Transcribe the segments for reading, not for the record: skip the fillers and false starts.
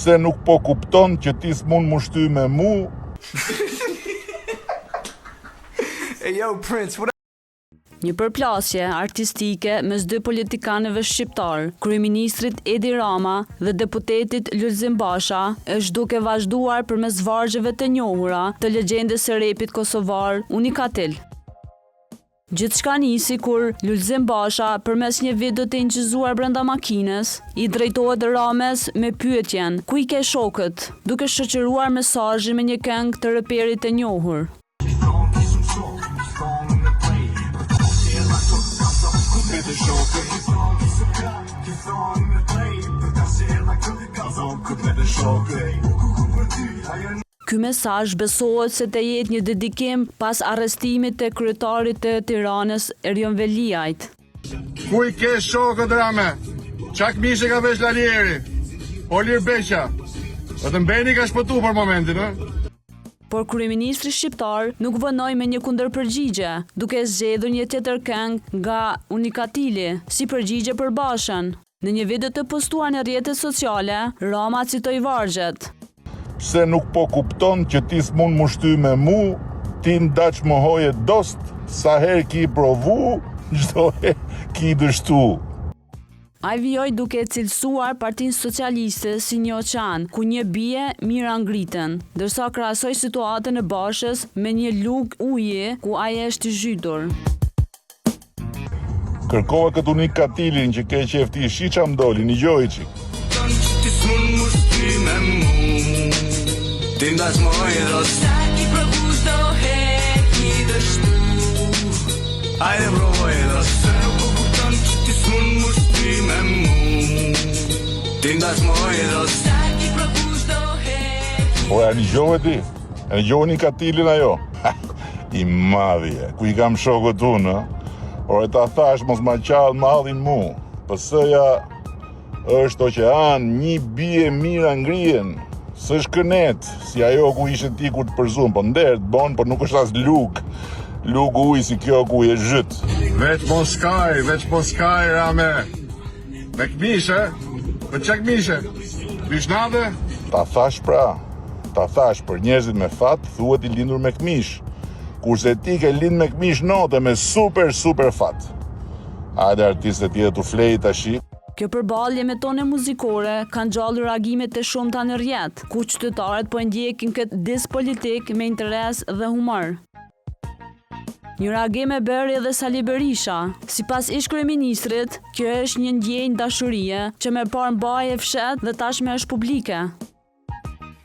Pse nuk po kupton që ti s'mund mu shty me mu? Hey, yo, Prince, what? Një përplasje artistike mes dy politikanëve shqiptar, kryeministrit Edi Rama dhe deputetit Lulzim Basha, është duke vazhduar përmes vargjeve të njohura të legjendës së repit kosovar Unikatil. Gjithçka nisi kur Lulzim Basha përmes një video të incizuar brenda makinës i drejtohet Rames me pyetjen "Ku i ke shokët?", duke shoqëruar mesazhin me një këngë të reperit të njohur. Ky mesazh besohet se të jetë një dedikim pas arrestimit të kryetarit të Tiranës Erion Veliajt. Ku i ke shokët Rame? Çak mishe ka vesh Lalieri? Olir Beqa? Do të mbeni ka shpëtu për momentin, ë? Por kryeministri shqiptar nuk vënoi me një kundërpërgjigje, duke zgjedhur një tjetër këngë nga Unikatili si përgjigje për Bashën. Në një video të postuar në rrjetet sociale, Rama citoi vargjet. Pse nuk po kupton që ti s'mund mu shty me mu, ti ndaq më hoje dost, sa her ki provu, çdo her ki dështu. Ai vijoi duke cilësuar Partinë Socialiste si një oqean, ku një bie mira ngriten, ndërsa krahasoi situatën e Bashës me një lugë uji ku ai është i zhytur. Kërkova këtë Unikatilin që ke qef ti shiqa mdoli, një gjoj qik. Ti ndash më hoje dost. Ti provush do heki dështu. Hajde provoje dost. Se nuk po kupton që ti s'mund mu shty me mu. Ti ndash më hoje dost. Ti provush do heki. Po e një gjove ti? E një gjove Unikatilin ajo? I madhje, ku i kam shokët unë, por e ta thash mos ma qallë madhin mu. Pësëja është oqean, një bie mira ngrien. S'është kënet, si ajo ku ishe ti kur të përzun, po nderë të bon, por nuk është as luk. Luk uj si kjo ku i e zhyt. Veç po skaj, Rame. Me këmishe? Për që këmishe? Vishnade? Ta thash pra, ta thash për njerëzit me fat, thuhet i lindur me këmish. Kurse ti ke lind me këmish note me super fat. Hajde artistet tjetër t'u flej tash. Kjo përballje me tone muzikore ka ngjallur reagime të shumta në rrjet, ku qytetarët po ndjekin këtë dis politik me interes dhe humor. Një reagim e bëri edhe Sali Berisha. Sipas ish-kryeministrit, kjo është një ndjenjë dashurie që më parë mbahej e fshet dhe tashmë është publike.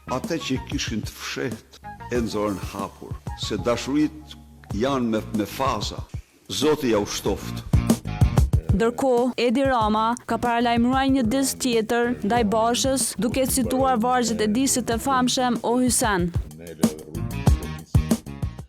Ata që kishin të fshet e nxorën hapur, se dashurit janë me faza. Zoti ja u shtoft. Ndërkohë, Edi Rama ka paralajmëruar një dis tjetër ndaj Bashës duke cituar vargjet e disit të famshëm O Hysen.